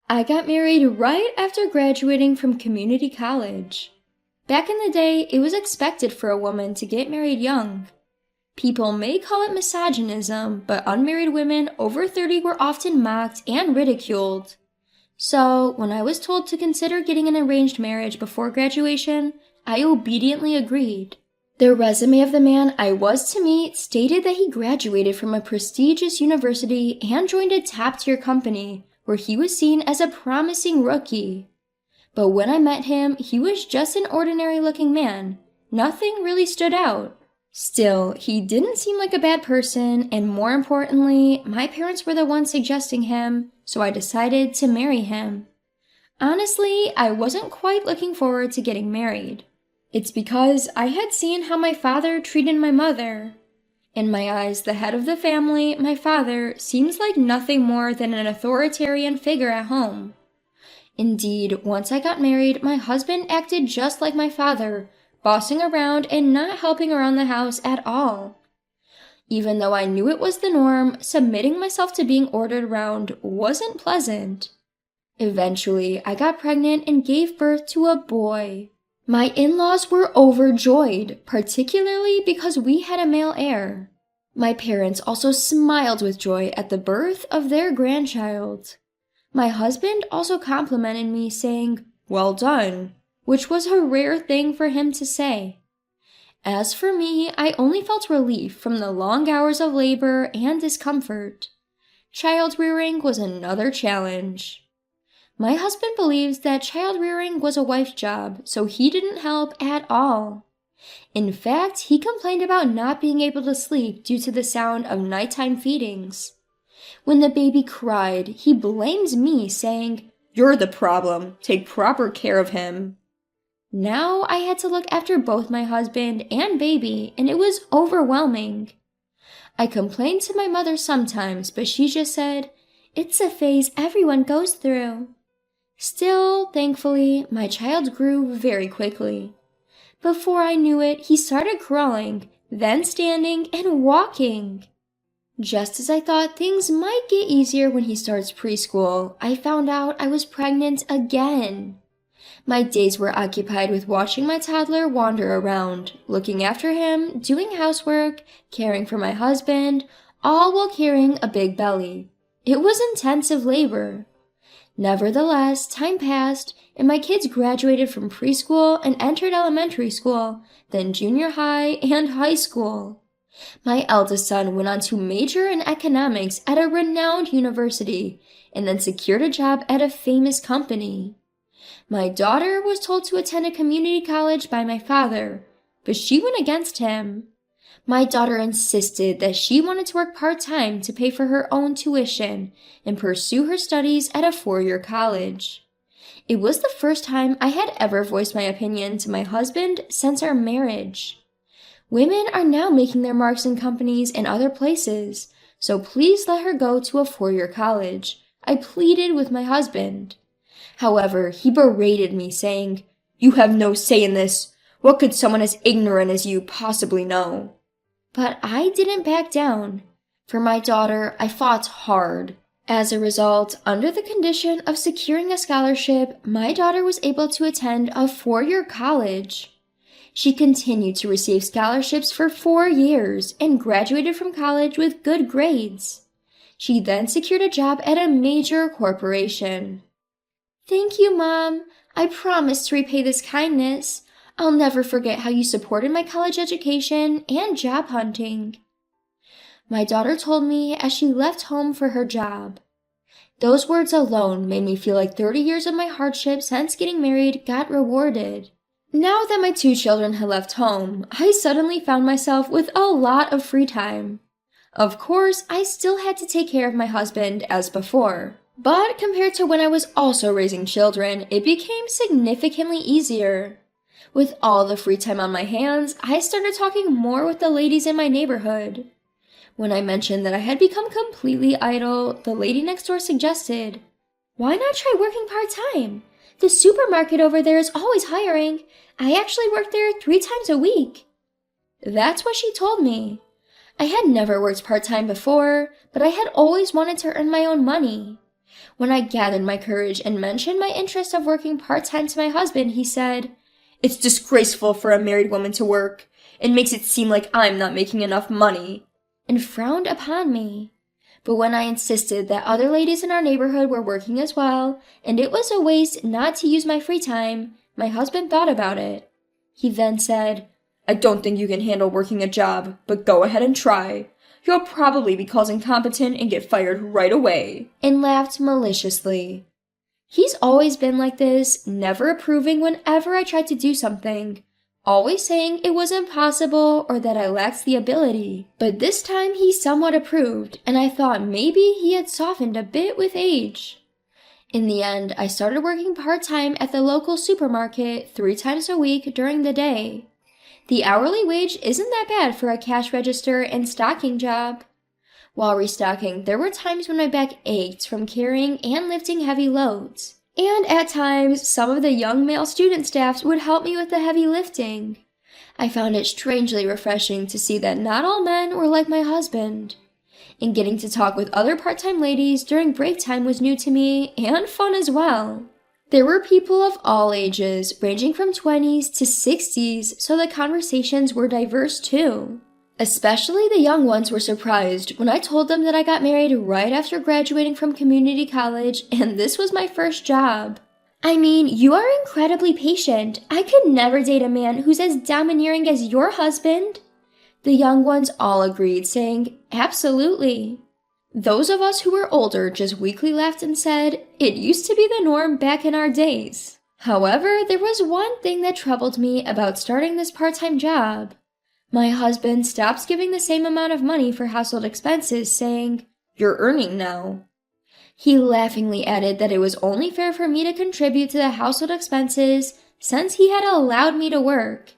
I got married right after graduating from community college. Back in the day, it was expected for a woman to get married young. People may call it misogynism, but unmarried women over 30 were often mocked and ridiculed. So, when I was told to consider getting an arranged marriage before graduation, I obediently agreed. The resume of the man I was to meet stated that he graduated from a prestigious university and joined a top-tier company, where he was seen as a promising rookie. But when I met him, he was just an ordinary-looking man. Nothing really stood out. Still, he didn't seem like a bad person, and more importantly, my parents were the ones suggesting him, so I decided to marry him. Honestly, I wasn't quite looking forward to getting married. It's because I had seen how my father treated my mother. In my eyes, the head of the family, my father, seems like nothing more than an authoritarian figure at home. Indeed, once I got married, my husband acted just like my father, bossing around and not helping around the house at all. Even though I knew it was the norm, submitting myself to being ordered around wasn't pleasant. Eventually, I got pregnant and gave birth to a boy. My in-laws were overjoyed, particularly because we had a male heir. My parents also smiled with joy at the birth of their grandchild. My husband also complimented me, saying, "Well done," which was a rare thing for him to say. As for me, I only felt relief from the long hours of labor and discomfort. Child rearing was another challenge. My husband believes that child rearing was a wife's job, so he didn't help at all. In fact, he complained about not being able to sleep due to the sound of nighttime feedings. When the baby cried, he blamed me, saying, "You're the problem. Take proper care of him." Now I had to look after both my husband and baby, and it was overwhelming. I complained to my mother sometimes, but she just said, "It's a phase everyone goes through." Still, thankfully, my child grew very quickly. Before I knew it, he started crawling, then standing and walking. Just as I thought things might get easier when he starts preschool, I found out I was pregnant again. My days were occupied with watching my toddler wander around, looking after him, doing housework, caring for my husband, all while carrying a big belly. It was intensive labor. Nevertheless, time passed, and my kids graduated from preschool and entered elementary school, then junior high and high school. My eldest son went on to major in economics at a renowned university, and then secured a job at a famous company. My daughter was told to attend a community college by my father, but she went against him. My daughter insisted that she wanted to work part-time to pay for her own tuition and pursue her studies at a four-year college. It was the first time I had ever voiced my opinion to my husband since our marriage. Women are now making their marks in companies and other places, so please let her go to a four-year college, I pleaded with my husband. However, he berated me, saying, "You have no say in this. What could someone as ignorant as you possibly know?" But I didn't back down. For my daughter, I fought hard. As a result, under the condition of securing a scholarship, my daughter was able to attend a four-year college. She continued to receive scholarships for 4 years and graduated from college with good grades. She then secured a job at a major corporation. "Thank you, Mom. I promise to repay this kindness. I'll never forget how you supported my college education and job hunting," my daughter told me as she left home for her job. Those words alone made me feel like 30 years of my hardship since getting married got rewarded. Now that my 2 children had left home, I suddenly found myself with a lot of free time. Of course, I still had to take care of my husband as before, but compared to when I was also raising children, it became significantly easier. With all the free time on my hands, I started talking more with the ladies in my neighborhood. When I mentioned that I had become completely idle, the lady next door suggested, "Why not try working part-time? The supermarket over there is always hiring. I actually work there 3 times a week." That's what she told me. I had never worked part-time before, but I had always wanted to earn my own money. When I gathered my courage and mentioned my interest of working part-time to my husband, he said, "It's disgraceful for a married woman to work. It makes it seem like I'm not making enough money," and frowned upon me. But when I insisted that other ladies in our neighborhood were working as well, and it was a waste not to use my free time, my husband thought about it. He then said, "I don't think you can handle working a job, but go ahead and try. You'll probably be called incompetent and get fired right away," and laughed maliciously. He's always been like this, never approving whenever I tried to do something, always saying it was impossible or that I lacked the ability. But this time he somewhat approved, and I thought maybe he had softened a bit with age. In the end, I started working part-time at the local supermarket 3 times a week during the day. The hourly wage isn't that bad for a cash register and stocking job. While restocking, there were times when my back ached from carrying and lifting heavy loads. And at times, some of the young male student staffs would help me with the heavy lifting. I found it strangely refreshing to see that not all men were like my husband. And getting to talk with other part-time ladies during break time was new to me and fun as well. There were people of all ages, ranging from 20s to 60s, so the conversations were diverse too. Especially the young ones were surprised when I told them that I got married right after graduating from community college and this was my first job. "I mean, you are incredibly patient. I could never date a man who's as domineering as your husband." The young ones all agreed, saying, "Absolutely." Those of us who were older just weakly laughed and said, "It used to be the norm back in our days." However, there was one thing that troubled me about starting this part-time job. My husband stopped giving the same amount of money for household expenses, saying, "You're earning now." He laughingly added that it was only fair for me to contribute to the household expenses since he had allowed me to work.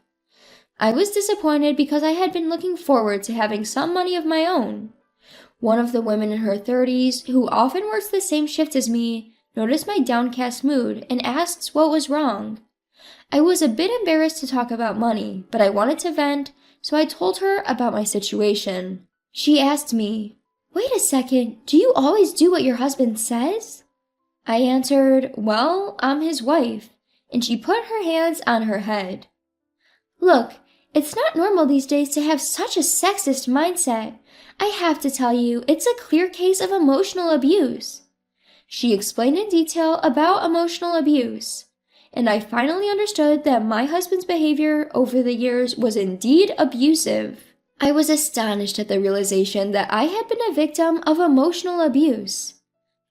I was disappointed because I had been looking forward to having some money of my own. One of the women in her 30s, who often works the same shift as me, noticed my downcast mood and asked what was wrong. I was a bit embarrassed to talk about money, but I wanted to vent, so I told her about my situation. She asked me, "Wait a second, do you always do what your husband says?" I answered, "Well, I'm his wife," and she put her hands on her head. "Look, it's not normal these days to have such a sexist mindset. I have to tell you, it's a clear case of emotional abuse." She explained in detail about emotional abuse, and I finally understood that my husband's behavior over the years was indeed abusive. I was astonished at the realization that I had been a victim of emotional abuse.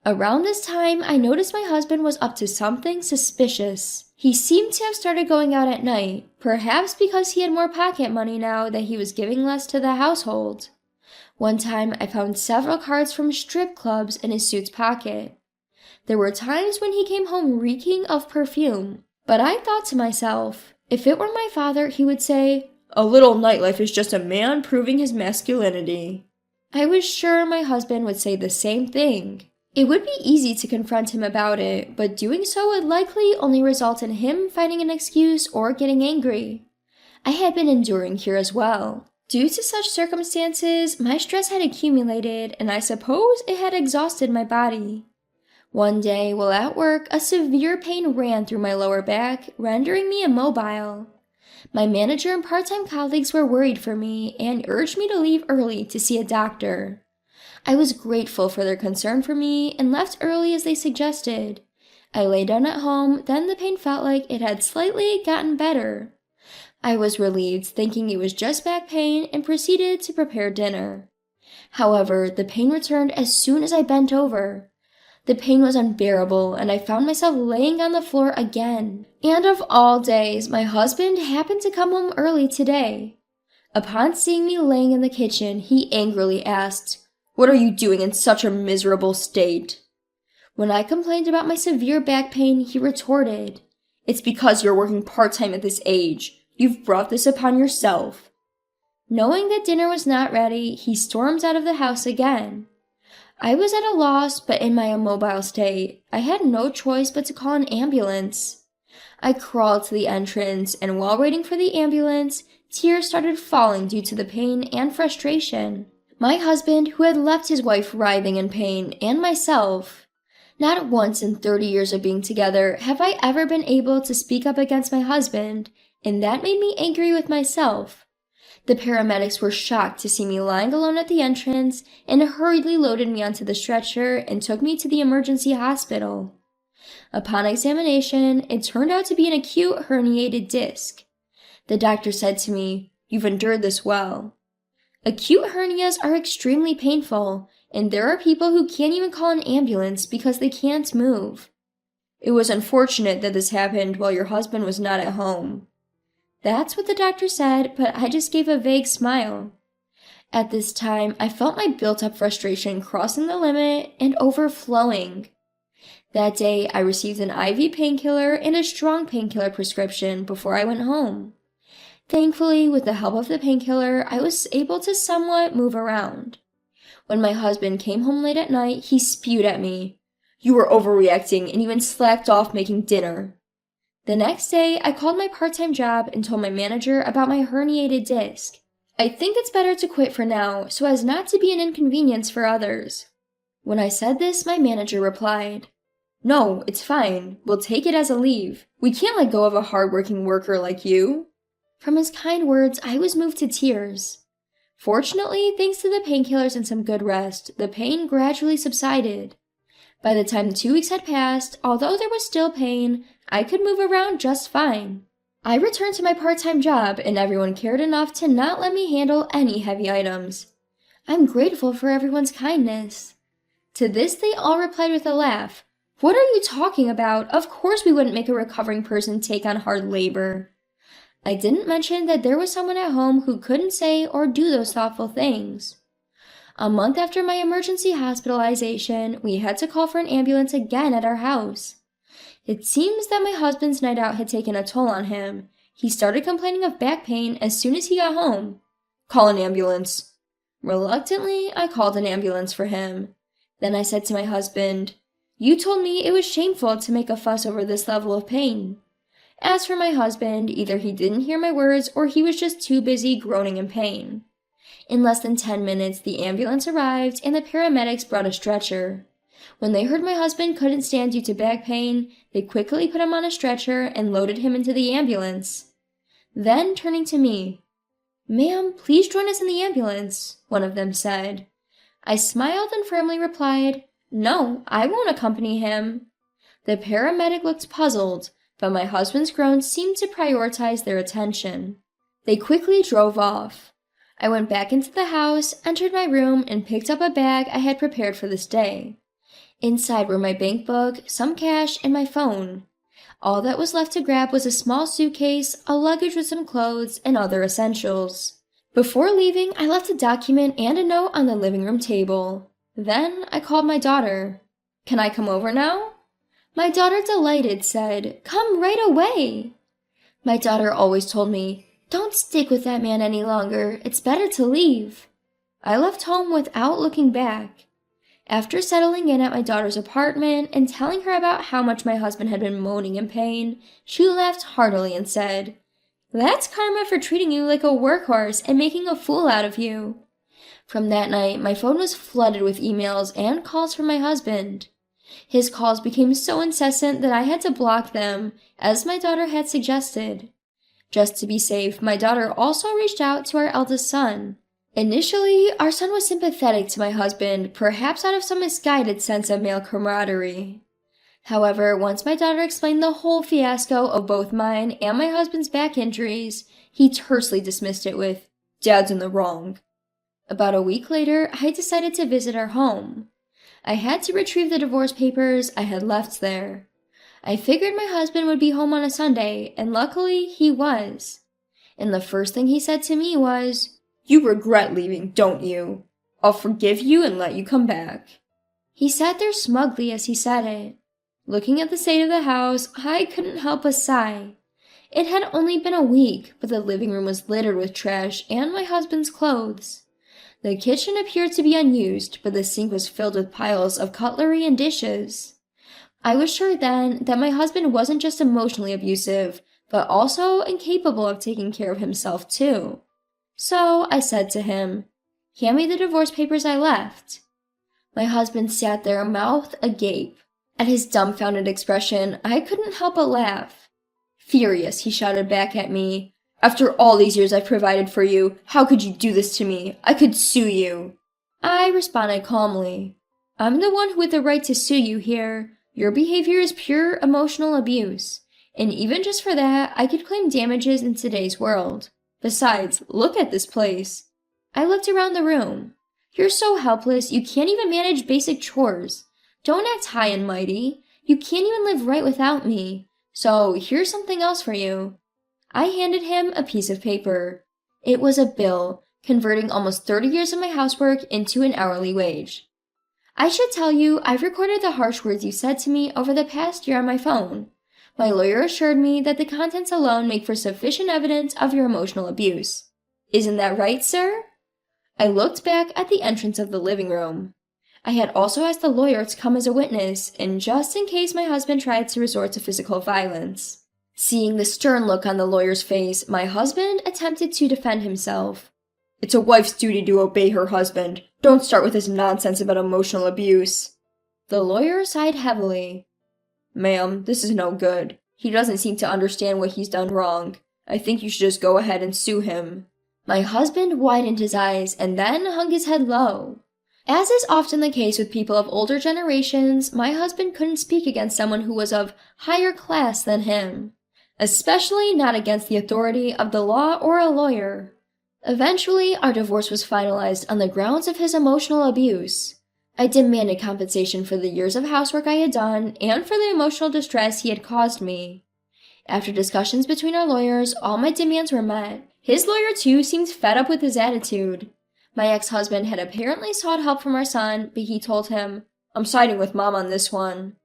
Around this time, I noticed my husband was up to something suspicious. He seemed to have started going out at night, perhaps because he had more pocket money now that he was giving less to the household. One time, I found several cards from strip clubs in his suit's pocket. There were times when he came home reeking of perfume, but I thought to myself, if it were my father, he would say, "A little nightlife is just a man proving his masculinity." I was sure my husband would say the same thing. It would be easy to confront him about it, but doing so would likely only result in him finding an excuse or getting angry. I had been enduring here as well. Due to such circumstances, my stress had accumulated, and I suppose it had exhausted my body. One day, while at work, a severe pain ran through my lower back, rendering me immobile. My manager and part-time colleagues were worried for me and urged me to leave early to see a doctor. I was grateful for their concern for me and left early as they suggested. I lay down at home, then the pain felt like it had slightly gotten better. I was relieved, thinking it was just back pain, and proceeded to prepare dinner. However, the pain returned as soon as I bent over. The pain was unbearable, and I found myself laying on the floor again. And of all days, my husband happened to come home early today. Upon seeing me laying in the kitchen, he angrily asked, "What are you doing in such a miserable state?" When I complained about my severe back pain, he retorted, "It's because you're working part-time at this age. You've brought this upon yourself." Knowing that dinner was not ready, he stormed out of the house again. I was at a loss, but in my immobile state, I had no choice but to call an ambulance. I crawled to the entrance, and while waiting for the ambulance, tears started falling due to the pain and frustration. My husband, who had left his wife writhing in pain, and myself. Not once in 30 years of being together have I ever been able to speak up against my husband, and that made me angry with myself. The paramedics were shocked to see me lying alone at the entrance and hurriedly loaded me onto the stretcher and took me to the emergency hospital. Upon examination, it turned out to be an acute herniated disc. The doctor said to me, "You've endured this well." Acute hernias are extremely painful, and there are people who can't even call an ambulance because they can't move. "It was unfortunate that this happened while your husband was not at home." That's what the doctor said, but I just gave a vague smile. At this time, I felt my built-up frustration crossing the limit and overflowing. That day, I received an IV painkiller and a strong painkiller prescription before I went home. Thankfully, with the help of the painkiller, I was able to somewhat move around. When my husband came home late at night, he spewed at me. "You were overreacting and even slacked off making dinner." The next day, I called my part-time job and told my manager about my herniated disc. "I think it's better to quit for now, so as not to be an inconvenience for others." When I said this, my manager replied, "No, it's fine. We'll take it as a leave. We can't let go of a hard-working worker like you." From his kind words, I was moved to tears. Fortunately, thanks to the painkillers and some good rest, the pain gradually subsided. By the time 2 weeks had passed, although there was still pain, I could move around just fine. I returned to my part-time job, and everyone cared enough to not let me handle any heavy items. I'm grateful for everyone's kindness. To this, they all replied with a laugh. "What are you talking about? Of course we wouldn't make a recovering person take on hard labor." I didn't mention that there was someone at home who couldn't say or do those thoughtful things. A month after my emergency hospitalization, we had to call for an ambulance again at our house. It seems that my husband's night out had taken a toll on him. He started complaining of back pain as soon as he got home. "Call an ambulance." Reluctantly, I called an ambulance for him. Then I said to my husband, "You told me it was shameful to make a fuss over this level of pain." As for my husband, either he didn't hear my words or he was just too busy groaning in pain. In less than 10 minutes, the ambulance arrived and the paramedics brought a stretcher. When they heard my husband couldn't stand due to back pain, they quickly put him on a stretcher and loaded him into the ambulance. Then, turning to me, "Ma'am, please join us in the ambulance," one of them said. I smiled and firmly replied, "No, I won't accompany him." The paramedic looked puzzled, but my husband's groans seemed to prioritize their attention. They quickly drove off. I went back into the house, entered my room, and picked up a bag I had prepared for this day. Inside were my bank book, some cash, and my phone. All that was left to grab was a small suitcase, a luggage with some clothes, and other essentials. Before leaving, I left a document and a note on the living room table. Then I called my daughter. "Can I come over now?" My daughter, delighted, said, "Come right away." My daughter always told me, "Don't stick with that man any longer. It's better to leave." I left home without looking back. After settling in at my daughter's apartment and telling her about how much my husband had been moaning in pain, she laughed heartily and said, "That's karma for treating you like a workhorse and making a fool out of you." From that night, my phone was flooded with emails and calls from my husband. His calls became so incessant that I had to block them, as my daughter had suggested. Just to be safe, my daughter also reached out to our eldest son. Initially, our son was sympathetic to my husband, perhaps out of some misguided sense of male camaraderie. However, once my daughter explained the whole fiasco of both mine and my husband's back injuries, he tersely dismissed it with, "Dad's in the wrong." About a week later, I decided to visit our home. I had to retrieve the divorce papers I had left there. I figured my husband would be home on a Sunday, and luckily he was. And the first thing he said to me was, "You regret leaving, don't you? I'll forgive you and let you come back." He sat there smugly as he said it. Looking at the state of the house, I couldn't help but sigh. It had only been a week, but the living room was littered with trash and my husband's clothes. The kitchen appeared to be unused, but the sink was filled with piles of cutlery and dishes. I was sure then that my husband wasn't just emotionally abusive, but also incapable of taking care of himself too. So I said to him, "Hand me the divorce papers I left." My husband sat there, mouth agape. At his dumbfounded expression, I couldn't help but laugh. Furious, he shouted back at me, "After all these years I've provided for you, how could you do this to me? I could sue you." I responded calmly, "I'm the one with the right to sue you here. Your behavior is pure emotional abuse. And even just for that, I could claim damages in today's world. Besides, look at this place." I looked around the room. "You're so helpless, you can't even manage basic chores. Don't act high and mighty. You can't even live right without me. So here's something else for you." I handed him a piece of paper. It was a bill, converting almost 30 years of my housework into an hourly wage. "I should tell you, I've recorded the harsh words you said to me over the past year on my phone. My lawyer assured me that the contents alone make for sufficient evidence of your emotional abuse. Isn't that right, sir?" I looked back at the entrance of the living room. I had also asked the lawyer to come as a witness, and just in case my husband tried to resort to physical violence. Seeing the stern look on the lawyer's face, my husband attempted to defend himself. "It's a wife's duty to obey her husband. Don't start with this nonsense about emotional abuse." The lawyer sighed heavily. "Ma'am, this is no good. He doesn't seem to understand what he's done wrong. I think you should just go ahead and sue him." My husband widened his eyes and then hung his head low. As is often the case with people of older generations, my husband couldn't speak against someone who was of higher class than him, especially not against the authority of the law or a lawyer. Eventually, our divorce was finalized on the grounds of his emotional abuse. I demanded compensation for the years of housework I had done and for the emotional distress he had caused me. After discussions between our lawyers, all my demands were met. His lawyer, too, seemed fed up with his attitude. My ex-husband had apparently sought help from our son, but he told him, "I'm siding with Mom on this one."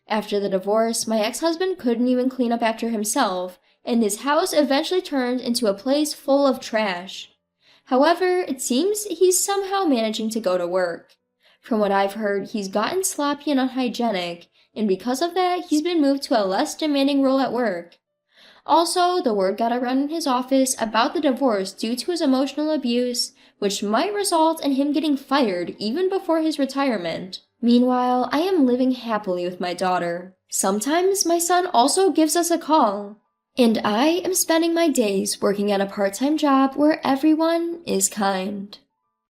After the divorce, my ex-husband couldn't even clean up after himself, and his house eventually turned into a place full of trash. However, it seems he's somehow managing to go to work. From what I've heard, he's gotten sloppy and unhygienic, and because of that, he's been moved to a less demanding role at work. Also, the word got around in his office about the divorce due to his emotional abuse, which might result in him getting fired even before his retirement. Meanwhile, I am living happily with my daughter. Sometimes my son also gives us a call. And I am spending my days working at a part-time job where everyone is kind.